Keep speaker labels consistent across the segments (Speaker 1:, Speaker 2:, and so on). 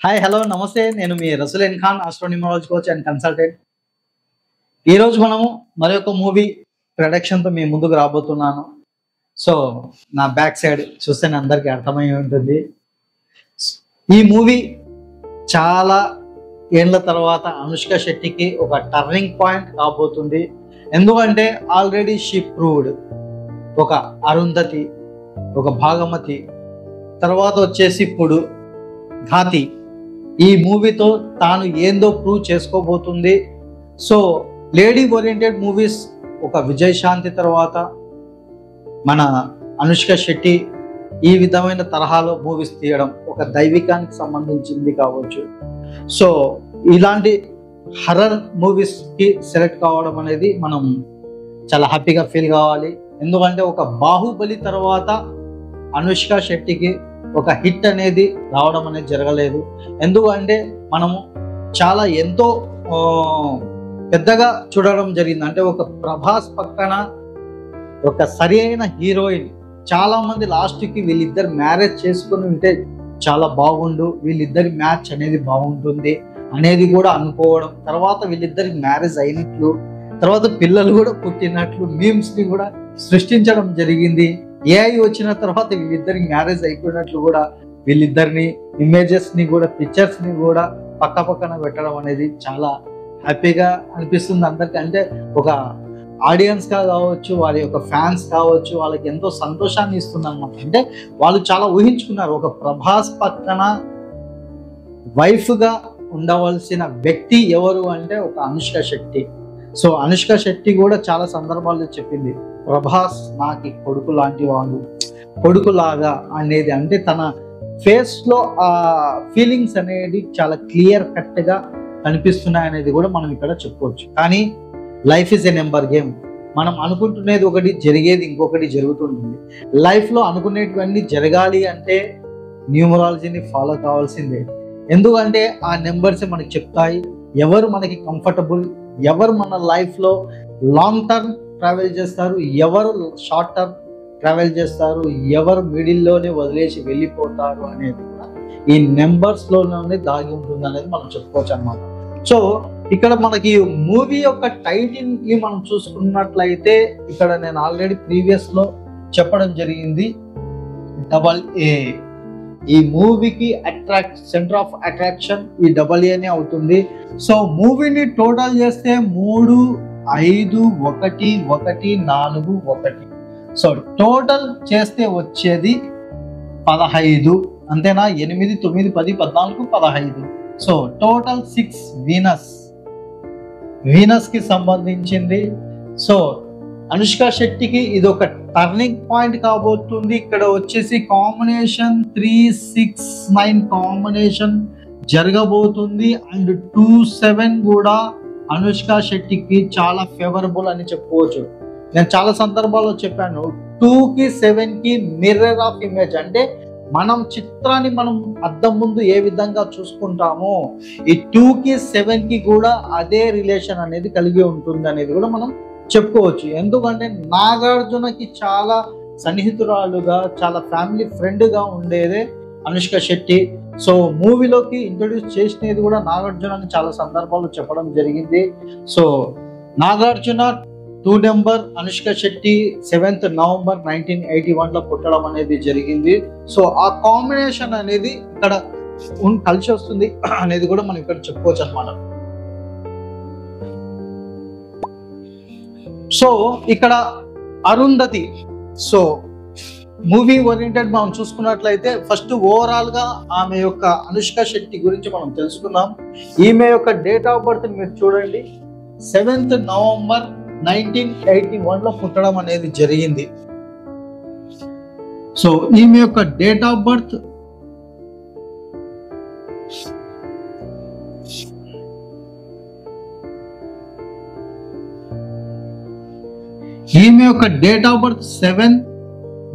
Speaker 1: Hi hello నమస్తే. నేను మీ రసూలేన్ Khan, astronumerology coach and consultant. ఈరోజు మనము మరొక మూవీ ప్రొడక్షన్తో మీ ముందుకు రాబోతున్నాను. సో నా బ్యాక్ సైడ్ చూస్తేనే అందరికీ అర్థమై ఉంటుంది. ఈ మూవీ చాలా ఏళ్ళ తర్వాత అనుష్క శెట్టికి ఒక టర్నింగ్ పాయింట్ కాబోతుంది. ఎందుకంటే ఆల్రెడీ షీ ప్రూవ్డ్ ఒక అరుంధతి, ఒక భాగమతి, తర్వాత వచ్చేసి ఇప్పుడు ఘాతి. ఈ మూవీతో తాను ఏందో ప్రూవ్ చేసుకోబోతుంది. సో లేడీ ఓరియంటెడ్ మూవీస్ ఒక విజయశాంతి తర్వాత మన అనుష్క శెట్టి ఈ విధమైన తరహాలో మూవీస్ తీయడం ఒక దైవికానికి సంబంధించింది కావచ్చు. సో ఇలాంటి హర్రర్ మూవీస్కి సెలెక్ట్ కావడం అనేది మనం చాలా హ్యాపీగా ఫీల్ కావాలి. ఎందుకంటే ఒక బాహుబలి తర్వాత అనుష్క శెట్టికి ఒక హిట్ అనేది రావడం అనేది జరగలేదు. ఎందుకంటే మనము చాలా ఎంతో పెద్దగా చూడడం జరిగింది. అంటే ఒక ప్రభాస్ పక్కన ఒక సరి అయిన హీరోయిన్, చాలా మంది లాస్ట్కి వీళ్ళిద్దరు మ్యారేజ్ చేసుకుని ఉంటే చాలా బాగుండు, వీళ్ళిద్దరి మ్యాచ్ అనేది బాగుంటుంది అనేది కూడా అనుకోవడం, తర్వాత వీళ్ళిద్దరికి మ్యారేజ్ అయినట్లు, తర్వాత పిల్లలు కూడా పుట్టినట్లు మీమ్స్ని కూడా సృష్టించడం జరిగింది. ఏఐ వచ్చిన తర్వాత వీళ్ళిద్దరికి మ్యారేజ్ అయిపోయినట్లు కూడా వీళ్ళిద్దరిని ఇమేజెస్ని కూడా పిక్చర్స్ని కూడా పక్క పక్కన పెట్టడం అనేది చాలా హ్యాపీగా అనిపిస్తుంది అందరికీ. అంటే ఒక ఆడియన్స్గా కావచ్చు, వారి యొక్క ఫ్యాన్స్ కావచ్చు, వాళ్ళకి ఎంతో సంతోషాన్ని ఇస్తుంది అనమాట. అంటే వాళ్ళు చాలా ఊహించుకున్నారు, ఒక ప్రభాస్ పక్కన వైఫ్గా ఉండవలసిన వ్యక్తి ఎవరు అంటే ఒక అనుష్క శెట్టి. సో అనుష్క శెట్టి కూడా చాలా సందర్భాల్లో చెప్పింది, ప్రభాస్ నాకు కొడుకు లాంటి వాడు, కొడుకులాగా అనేది. అంటే తన ఫేస్లో ఆ ఫీలింగ్స్ అనేది చాలా క్లియర్ కట్గా కనిపిస్తున్నాయి అనేది కూడా మనం ఇక్కడ చెప్పుకోవచ్చు. కానీ life is a number game. మనం అనుకుంటునేది ఒకటి, జరిగేది ఇంకొకటి జరుగుతుంటుంది. లైఫ్లో అనుకునేటివన్నీ జరగాలి అంటే న్యూమరాలజీని ఫాలో కావాల్సిందే. ఎందుకంటే ఆ నెంబర్స్ మనకి చెప్తాయి ఎవరు మనకి కంఫర్టబుల్, ఎవరు మన లైఫ్లో లాంగ్ టర్మ్ ట్రావెల్ చేస్తారు, ఎవరు షార్ట్ టర్మ్ ట్రావెల్ చేస్తారు, ఎవరు మిడిల్లోనే వదిలేసి వెళ్ళిపోతారు అనేది కూడా ఈ నెంబర్స్లోనే దాగి ఉంటుంది అనేది మనం చెప్పుకోవచ్చు అన్నమాట. సో ఇక్కడ మనకి మూవీ యొక్క టైటిల్ని మనం చూసుకున్నట్లయితే ఇక్కడ నేను ఆల్రెడీ ప్రీవియస్లో చెప్పడం జరిగింది, AA. ఈ మూవీకి సెంటర్ ఆఫ్ అట్రాక్షన్ ఈ AA అవుతుంది. సో మూవీని టోటల్ చేస్తే 3, 5, 1, 1, 4, 1. సో టోటల్ చేస్తే వచ్చేది 15. అంతేనా? 8, 9, 10, 14, 15. సో టోటల్ 6 వీనస్కి సంబంధించింది. సో అనుష్క శెట్టికి ఇది ఒక టర్నింగ్ పాయింట్ కాబోతుంది. ఇక్కడ వచ్చేసి కాంబినేషన్ 3, 6, 9 కాంబినేషన్ జరగబోతుంది. అండ్ 2, 7 కూడా అనుష్క శెట్టికి చాలా ఫేవరబుల్ అని చెప్పుకోవచ్చు. నేను చాలా సందర్భాల్లో చెప్పాను, 2కి 7కి మిర్రర్ ఆఫ్ ఇమేజ్. అంటే మనం చిత్రాన్ని మనం అద్దం ముందు ఏ విధంగా చూసుకుంటామో ఈ 2కి 7కి కూడా అదే రిలేషన్ అనేది కలిగి ఉంటుంది అనేది కూడా మనం చెప్పుకోవచ్చు. ఎందుకంటే నాగార్జునకి చాలా సన్నిహితురాలుగా, చాలా ఫ్యామిలీ ఫ్రెండ్గా ఉండేదే అనుష్క శెట్టి. సో మూవీలోకి ఇంట్రొడ్యూస్ చేసినది కూడా నాగార్జునని చాలా సందర్భాల్లో చెప్పడం జరిగింది. So Nagarjuna 2 number, Anushka Shetty 7th November 1981లో పుట్టడం అనేది జరిగింది. సో ఆ కాంబినేషన్ అనేది ఇక్కడ కలిసి వస్తుంది అనేది కూడా మనం ఇక్కడ చెప్పుకోవచ్చు అనమాట. సో ఇక్కడ అరుంధతి. సో మూవీ ఓరియంటెడ్ మనం చూసుకున్నట్లయితే ఫస్ట్ ఓవరాల్గా ఆమె యొక్క అనుష్క శెట్టి గురించి మనం తెలుసుకుందాం. ఈమె యొక్క డేట్ ఆఫ్ బర్త్ మీరు చూడండి, 7th November 1981లో పుట్టడం అనేది జరిగింది. సో ఈమె యొక్క డేట్ ఆఫ్ బర్త్ ఈమె యొక్క డేట్ ఆఫ్ బర్త్ 7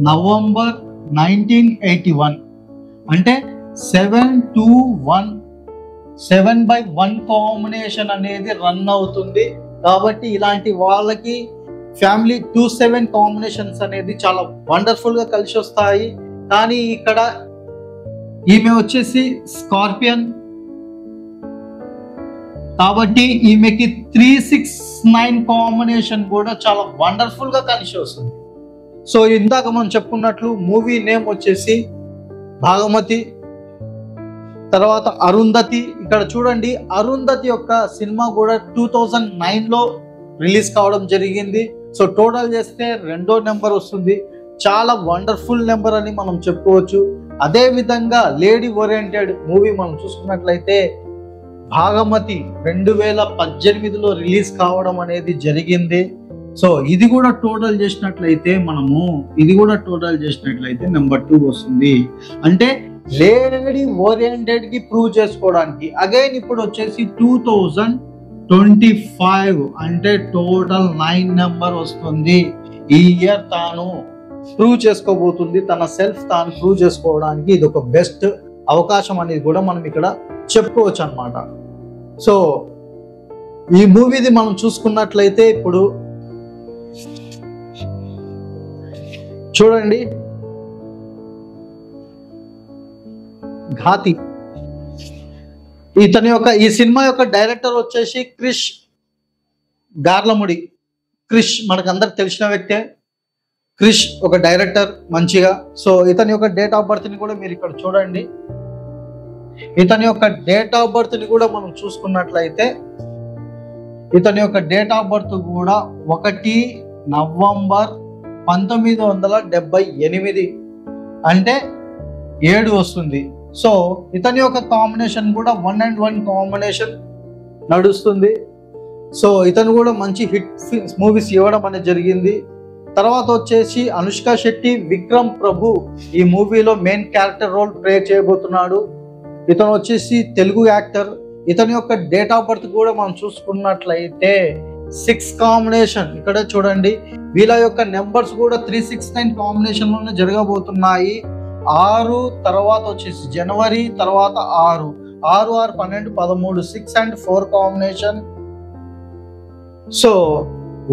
Speaker 1: November 1981. అంటే 7-2-1, 7/1 కాంబినేషన్ అనేది రన్ అవుతుంది. కాబట్టి ఇలాంటి వాళ్ళకి ఫ్యామిలీ 2-7 కాంబినేషన్స్ అనేది చాలా వండర్ఫుల్గా కలిసి వస్తాయి. కానీ ఇక్కడ ఈమె వచ్చేసి స్కార్పియన్ కాబట్టి ఈమెకి 369 కాంబినేషన్ కూడా చాలా వండర్ఫుల్ గా కలిసి వస్తుంది. సో ఇందాక మనం చెప్పుకున్నట్లు మూవీ నేమ్ వచ్చేసి భాగమతి, తర్వాత అరుంధతి. ఇక్కడ చూడండి, అరుంధతి యొక్క సినిమా కూడా 2009లో రిలీజ్ కావడం జరిగింది. సో టోటల్ చేస్తే 2వ నెంబర్ వస్తుంది. చాలా వండర్ఫుల్ నెంబర్ అని మనం చెప్పుకోవచ్చు. అదే విధంగా లేడీ ఓరియంటెడ్ మూవీ మనం చూసుకున్నట్లయితే భాగమతి 2018లో రిలీజ్ కావడం అనేది జరిగింది. సో ఇది కూడా టోటల్ చేసినట్లయితే నెంబర్ 2 వస్తుంది. అంటే లేడీ ఓరియంటెడ్ కి ప్రూవ్ చేసుకోవడానికి అగైన్ ఇప్పుడు వచ్చేసి 2025 అంటే టోటల్ 9 నెంబర్ వస్తుంది. ఈ ఇయర్ తాను ప్రూవ్ చేసుకోబోతుంది, తన సెల్ఫ్ తాను ప్రూవ్ చేసుకోవడానికి ఇది ఒక బెస్ట్ అవకాశం అనేది కూడా మనం ఇక్కడ చెప్పుకోవచ్చు అన్నమాట. సో ఈ మూవీది మనం చూసుకున్నట్లయితే ఇప్పుడు చూడండి, ఘాతి ఈ సినిమా యొక్క డైరెక్టర్ వచ్చేసి క్రిష్ గార్లముడి. క్రిష్ మనకు అందరికి తెలిసిన వ్యక్తే. క్రిష్ ఒక డైరెక్టర్ మంచిగా. సో ఇతని యొక్క డేట్ ఆఫ్ బర్త్ ని కూడా మీరు ఇక్కడ చూడండి. ఇతని యొక్క డేట్ ఆఫ్ బర్త్ ని కూడా మనం చూసుకున్నట్లయితే ఇతని యొక్క డేట్ ఆఫ్ బర్త్ కూడా 1 నవంబర్ 1978 అంటే 7 వస్తుంది. సో ఇతని యొక్క కాంబినేషన్ కూడా 1 and 1 కాంబినేషన్ నడుస్తుంది. సో ఇతను కూడా మంచి హిట్ మూవీస్ ఇవ్వడం అనేది జరిగింది. తర్వాత వచ్చేసి అనుష్క శెట్టి, విక్రమ్ ప్రభు ఈ మూవీలో మెయిన్ క్యారెక్టర్ రోల్ ప్లే చేయబోతున్నాడు. ఇతను వచ్చేసి తెలుగు యాక్టర్. ఇతని యొక్క డేట్ ఆఫ్ బర్త్ కూడా మనం చూసుకున్నట్లయితే 6 కాంబినేషన్. ఇక్కడ చూడండి, వీళ్ళ యొక్క నెంబర్స్ కూడా 369 కాంబినేషన్ లోనే జరగబోతున్నాయి. 6 తర్వాత వచ్చేసి జనవరి, తర్వాత 6 6 12 13 6 and 4 కాంబినేషన్. సో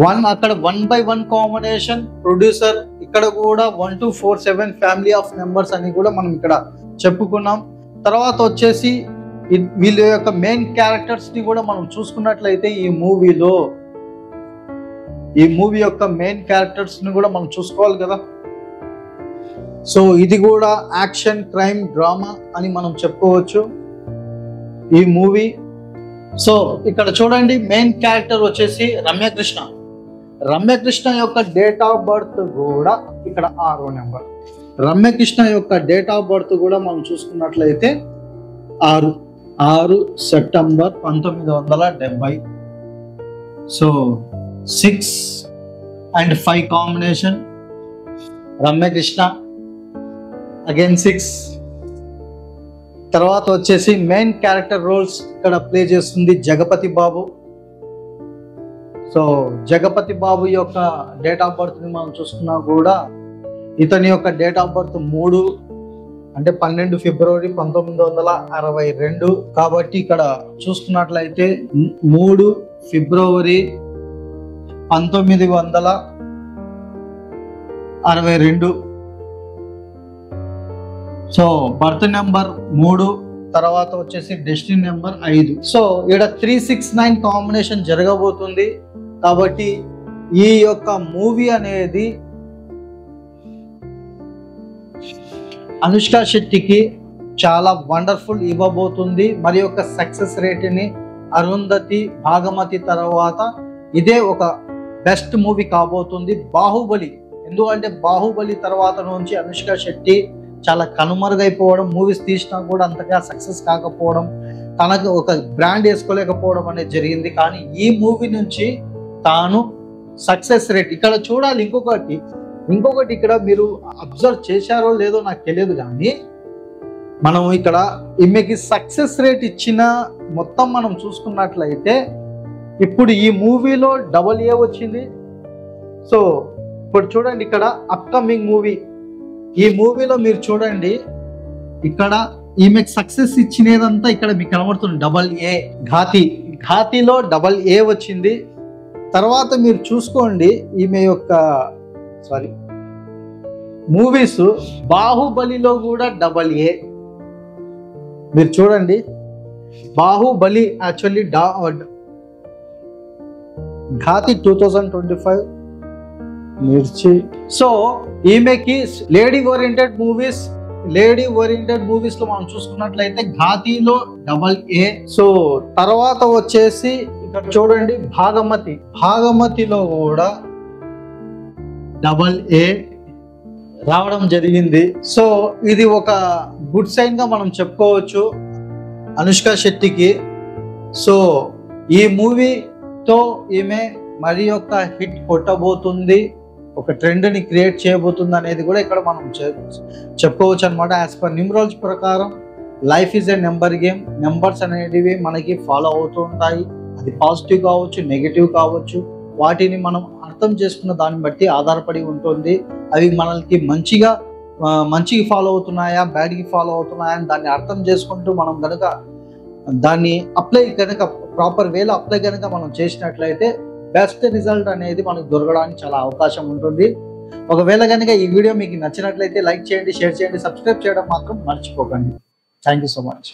Speaker 1: 1 అక్కడ 1/1 కాంబినేషన్ ప్రొడ్యూసర్. ఇక్కడ కూడా 1 to 4 7 ఫ్యామిలీ ఆఫ్ మెంబర్స్ అని కూడా మనం ఇక్కడ చెప్పుకున్నాం. తర్వాత వచ్చేసి వీళ్ళ యొక్క మెయిన్ క్యారెక్టర్స్ ని కూడా మనం చూసుకున్నట్లయితే ఈ మూవీ యొక్క మెయిన్ క్యారెక్టర్స్ ని కూడా మనం చూసుకోవాలి కదా. సో ఇది కూడా యాక్షన్, క్రైమ్, డ్రామా అని మనం చెప్పుకోవచ్చు ఈ మూవీ. సో ఇక్కడ చూడండి, మెయిన్ క్యారెక్టర్ వచ్చేసి రమ్యకృష్ణ. రమ్యకృష్ణ యొక్క డేట్ ఆఫ్ బర్త్ కూడా ఇక్కడ 6వ నెంబర్. రమ్యకృష్ణ యొక్క డేట్ ఆఫ్ బర్త్ కూడా మనం చూసుకున్నట్లయితే 6 September 1970. So 6 and 5 combination. Ramyakrishna again 6. తర్వాత వచ్చేసి మెయిన్ క్యారెక్టర్ రోల్స్ ఇక్కడ ప్లే చేస్తుంది జగపతి బాబు. సో జగపతి బాబు యొక్క డేట్ ఆఫ్ బర్త్ ని మనం చూసుకున్నా కూడా ఇతని యొక్క డేట్ ఆఫ్ బర్త్ 3 అంటే 12 ఫిబ్రవరి 1962. కాబట్టి ఇక్కడ చూసుకున్నట్లయితే 3 ఫిబ్రవరి 1962. సో బర్త్ నెంబర్ 3, తర్వాత వచ్చేసి డెస్టినీ నెంబర్ 5. సో ఇక్కడ 369 కాంబినేషన్ జరగబోతుంది. కాబట్టి ఈ యొక్క మూవీ అనేది అనుష్క శెట్టికి చాలా వండర్ఫుల్ ఇవ్వబోతుంది. మరి యొక్క సక్సెస్ రేట్ ని అరుంధతి, భాగమతి తర్వాత ఇదే ఒక బెస్ట్ మూవీ కాబోతుంది. బాహుబలి, ఎందుకంటే బాహుబలి తర్వాత నుంచి అనుష్క శెట్టి చాలా కనుమరుగైపోవడం, మూవీస్ తీసినా కూడా అంతగా సక్సెస్ కాకపోవడం, తనకు ఒక బ్రాండ్ వేసుకోలేకపోవడం అనేది జరిగింది. కానీ ఈ మూవీ నుంచి తాను సక్సెస్ రేట్ ఇక్కడ చూడాలి. ఇంకొకటి ఇక్కడ మీరు అబ్జర్వ్ చేశారో లేదో నాకు తెలియదు, కానీ మనం ఇక్కడ ఈమెకి సక్సెస్ రేట్ ఇచ్చిన మొత్తం మనం చూసుకున్నట్లయితే ఇప్పుడు ఈ మూవీలో AA వచ్చింది. సో ఇప్పుడు చూడండి, ఇక్కడ అప్కమింగ్ మూవీ, ఈ మూవీలో మీరు చూడండి, ఇక్కడ ఈమెకి సక్సెస్ ఇచ్చినదంతా ఇక్కడ మీకు కనబడుతుంది AA. ఘాతిలో AA వచ్చింది. తర్వాత మీరు చూసుకోండి, ఈమె యొక్క మూవీస్ బాహుబలిలో కూడా AA, మీరు చూడండి, బాహుబలి యాక్చువల్లీ ఘాతి 2025, మిర్చి. సో ఈమెకి లేడీ ఓరియంటెడ్ మూవీస్ లో మనం చూసుకున్నట్లయితే ఘాతిలో AA. సో తర్వాత వచ్చేసి ఇక్కడ చూడండి భాగమతిలో కూడా AA రావడం జరిగింది. సో ఇది ఒక గుడ్ సైన్ గా మనం చెప్పుకోవచ్చు అనుష్క శెట్టికి. సో ఈ మూవీతో ఈమె మరి యొక్క హిట్ కొట్టబోతుంది, ఒక ట్రెండ్ ని క్రియేట్ చేయబోతుంది అనేది కూడా ఇక్కడ మనం చెప్పుకోవచ్చు అనమాట. యాజ్ పర్ న్యూమరాలజీ ప్రకారం life is a number game. Numbers అనేటివి మనకి ఫాలో అవుతూ ఉంటాయి. అది పాజిటివ్ కావచ్చు, నెగిటివ్ కావచ్చు. వాటిని మనం అర్థం చేసుకున్న దాన్ని బట్టి ఆధారపడి ఉంటుంది. అవి మనకి మంచికి ఫాలో అవుతున్నాయా, బ్యాడ్కి ఫాలో అవుతున్నాయా అని దాన్ని అర్థం చేసుకుంటూ మనం కనుక దాన్ని ప్రాపర్ వేలో అప్లై కనుక మనం చేసినట్లయితే బెస్ట్ రిజల్ట్ అనేది మనకు దొరకడానికి చాలా అవకాశం ఉంటుంది. ఒకవేళ కనుక ఈ వీడియో మీకు నచ్చినట్లయితే లైక్ చేయండి, షేర్ చేయండి, సబ్స్క్రైబ్ చేయడం మాత్రం మర్చిపోకండి. Thank you so much.